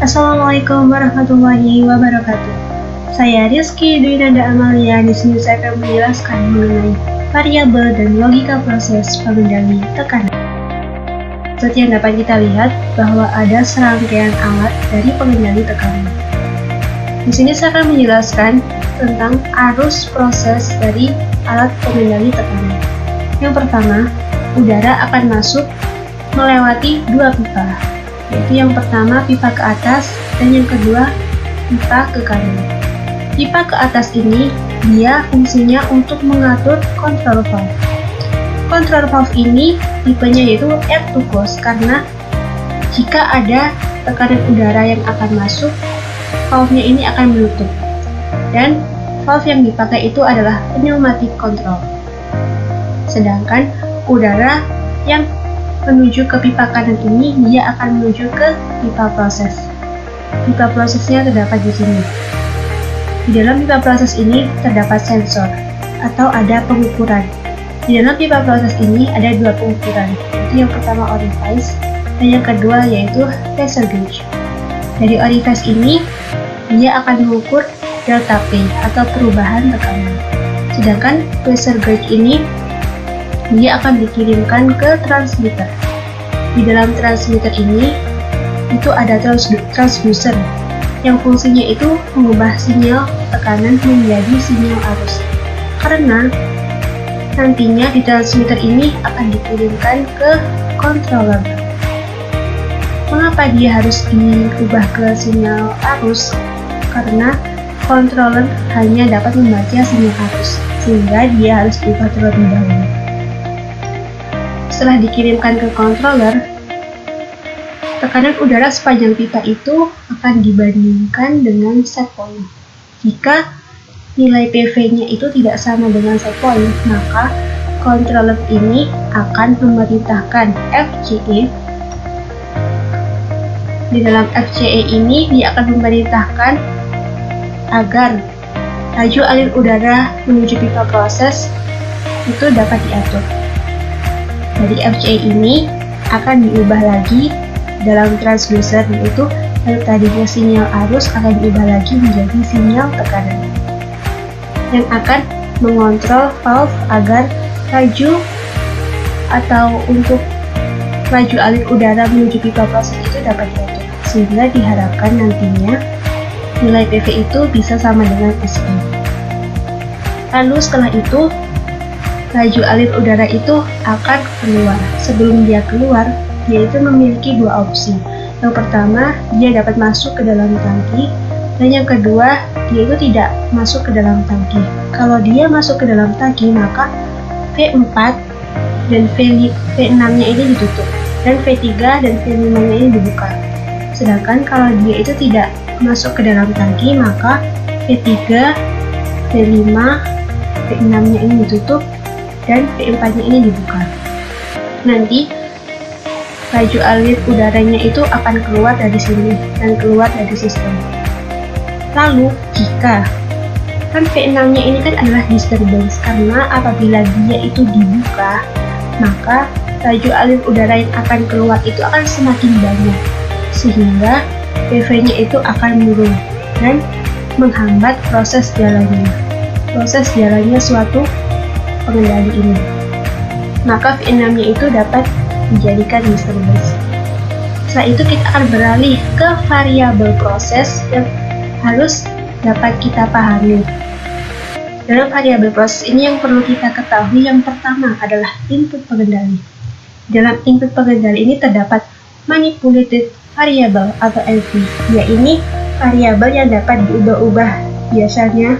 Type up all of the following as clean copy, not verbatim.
Assalamualaikum warahmatullahi wabarakatuh. Saya Rizky Dwi Nanda Amalia. Di sini saya akan menjelaskan mengenai variabel dan logika proses pengendali tekanan. Seperti yang dapat kita lihat bahwa ada serangkaian alat dari pengendali tekanan. Di sini saya akan menjelaskan tentang arus proses dari alat pengendali tekanan. Yang pertama, udara akan masuk melewati dua pipa, yaitu yang pertama pipa ke atas dan yang kedua pipa ke kanan. Pipa ke atas ini dia fungsinya untuk mengatur control valve. Control valve ini tipenya yaitu air to close karena jika ada tekanan udara yang akan masuk, valve-nya ini akan menutup. Dan valve yang dipakai itu adalah pneumatic control. Sedangkan udara yang menuju ke pipa kanan ini dia akan menuju ke pipa proses. Pipa prosesnya terdapat di sini. Di dalam pipa proses ini terdapat sensor atau ada pengukuran. Di dalam pipa proses ini ada dua pengukuran, yaitu yang pertama orifice dan yang kedua yaitu pressure gauge. Dari orifice ini dia akan mengukur delta P atau perubahan tekanan. Sedangkan pressure gauge ini dia akan dikirimkan ke transmitter. Di dalam transmitter ini itu ada transducer yang fungsinya itu mengubah sinyal tekanan menjadi sinyal arus. Karena nantinya di transmitter ini akan dikirimkan ke controller. Mengapa dia harus diubah ke sinyal arus? Karena controller hanya dapat membaca sinyal arus, sehingga dia harus diubah terlebih dahulu. Setelah dikirimkan ke controller, tekanan udara sepanjang pipa itu akan dibandingkan dengan set point. Jika nilai PV-nya itu tidak sama dengan set point, maka controller ini akan memerintahkan FCE. Di dalam FCE ini dia akan memerintahkan agar laju alir udara menuju pipa proses itu dapat diatur. Dari FCE ini akan diubah lagi dalam transducer, yaitu yang tadinya sinyal arus akan diubah lagi menjadi sinyal tekanan yang akan mengontrol valve agar laju atau untuk laju alir udara menuju pipa proses itu dapat diatur, sehingga diharapkan nantinya nilai PV itu bisa sama dengan SI. Lalu setelah itu laju alir udara itu akan keluar. Sebelum dia keluar, dia itu memiliki dua opsi. Yang pertama, dia dapat masuk ke dalam tangki, dan yang kedua, dia itu tidak masuk ke dalam tangki. Kalau dia masuk ke dalam tangki, maka V4 dan V6-nya ini ditutup, dan V3 dan V5-nya ini dibuka. Sedangkan kalau dia itu tidak masuk ke dalam tangki, maka V3, V5, V6-nya ini ditutup, dan V4-nya ini dibuka. Nanti laju alir udaranya itu akan keluar dari sini dan keluar dari sistem. Lalu jika kan V6-nya ini kan adalah disturbance, karena apabila dia itu dibuka, maka laju alir udara yang akan keluar itu akan semakin banyak, sehingga PV-nya itu akan menurun dan menghambat proses jalannya suatu pengendali ini. Maka V6-nya itu dapat dijadikan disturbance. Setelah itu kita akan beralih ke variabel proses yang harus dapat kita pahami. Dalam variabel proses ini yang perlu kita ketahui yang pertama adalah input pengendali. Dalam input pengendali ini terdapat manipulated variable atau MV, yaitu variabel yang dapat diubah-ubah biasanya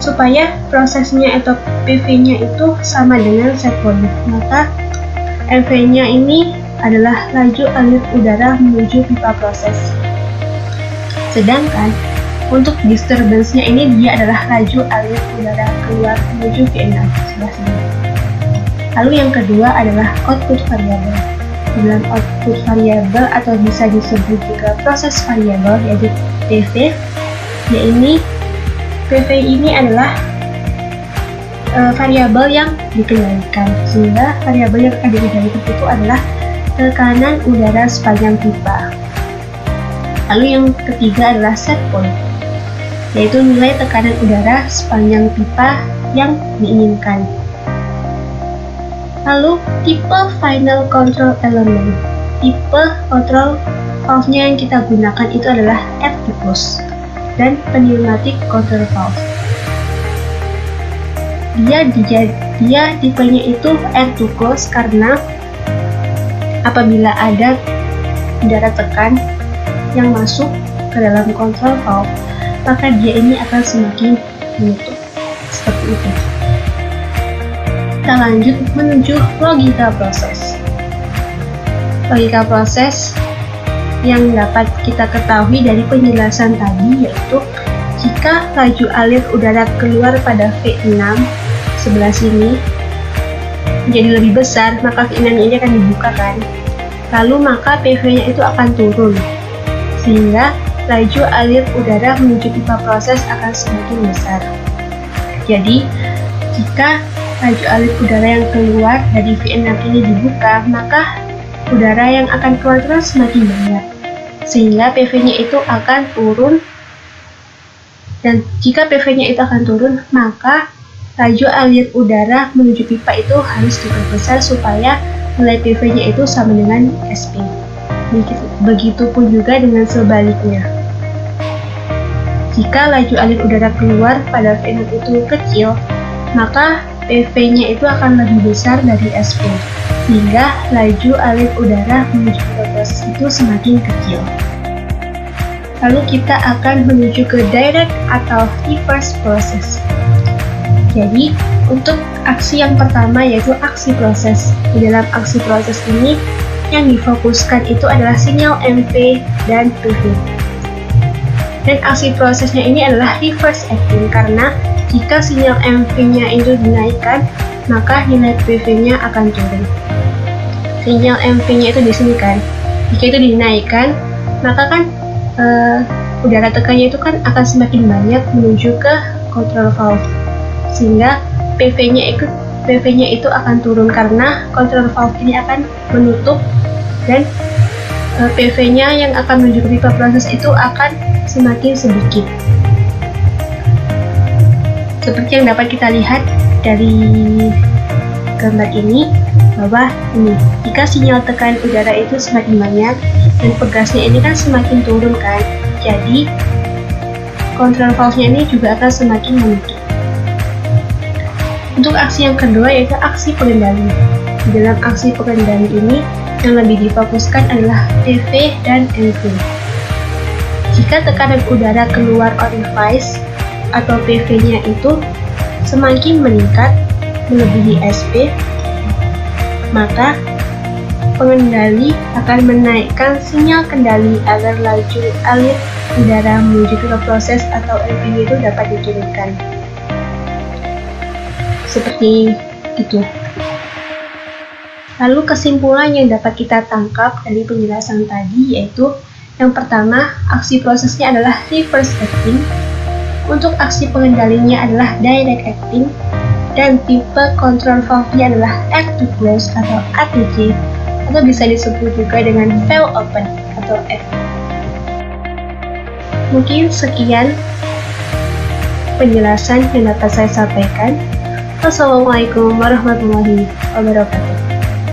supaya prosesnya atau PV-nya itu sama dengan set point. Maka MV-nya ini adalah laju alir udara menuju pipa proses. Sedangkan untuk disturbance-nya ini dia adalah laju alir udara keluar menuju V6 sebelah sini. Lalu yang kedua adalah output variable. Dalam output variable atau bisa disebut juga proses variable yaitu PV, yaitu PV ini adalah variabel yang dikendalikan, sehingga variabel yang akan dikendalikan itu adalah tekanan udara sepanjang pipa. Lalu yang ketiga adalah set point, yaitu nilai tekanan udara sepanjang pipa yang diinginkan. Lalu tipe final control element. Tipe control valve-nya yang kita gunakan itu adalah air to close dan pneumatic control valve. Dia tipenya itu air to close karena apabila ada udara tekan yang masuk ke dalam control valve, maka dia ini akan semakin menutup. Seperti itu. Kita lanjut menuju logika proses. Logika proses yang dapat kita ketahui dari penjelasan tadi yaitu jika laju alir udara keluar pada V6 sebelah sini menjadi lebih besar, maka V6 ini akan dibuka kan. Lalu maka PV-nya itu akan turun, sehingga laju alir udara menuju pipa proses akan semakin besar. Jadi, jika laju alir udara yang keluar dari V6 ini dibuka, maka udara yang akan keluar terus semakin banyak, sehingga PV-nya itu akan turun. Dan jika PV-nya itu akan turun, maka laju alir udara menuju pipa itu harus diperbesar supaya nilai PV-nya itu sama dengan SP. Begitupun juga dengan sebaliknya. Jika laju alir udara keluar pada V6 itu kecil, maka PV-nya itu akan lebih besar dari SP, sehingga laju alir udara menuju pipa proses itu semakin kecil. Lalu kita akan menuju ke direct atau reverse process. Jadi, untuk aksi yang pertama yaitu aksi proses. Di dalam aksi proses ini, yang difokuskan itu adalah sinyal MP dan PV. Dan aksi prosesnya ini adalah reverse acting, karena jika sinyal MP-nya itu dinaikkan, maka nilai PV-nya akan turun. Sinyal MP-nya itu di sini kan. Jika itu dinaikkan, maka kan udara tekannya itu kan akan semakin banyak menuju ke control valve, sehingga PV-nya itu akan turun karena control valve ini akan menutup dan PV-nya yang akan menuju ke pipa proses itu akan semakin sedikit. Seperti yang dapat kita lihat dari gambar ini, bahwa ini jika sinyal tekan udara itu semakin banyak dan pegasnya ini kan semakin turun kan, jadi control valve-nya ini juga akan semakin menutup. Untuk aksi yang kedua yaitu aksi pengendali. Di dalam aksi pengendali ini yang lebih difokuskan adalah PV dan MV. Jika tekanan udara keluar orifice atau PV-nya itu semakin meningkat melebihi SP, maka pengendali akan menaikkan sinyal kendali agar laju alir udara menuju ke proses atau MV itu dapat diturunkan. Seperti itu. Lalu kesimpulan yang dapat kita tangkap dari penjelasan tadi yaitu yang pertama, aksi prosesnya adalah reverse acting. Untuk aksi pengendalinya adalah direct acting. Dan tipe control valve-nya adalah air to close atau ATC, atau bisa disebut juga dengan valve open atau F. Mungkin sekian penjelasan yang dapat saya sampaikan. Wassalamualaikum warahmatullahi wabarakatuh.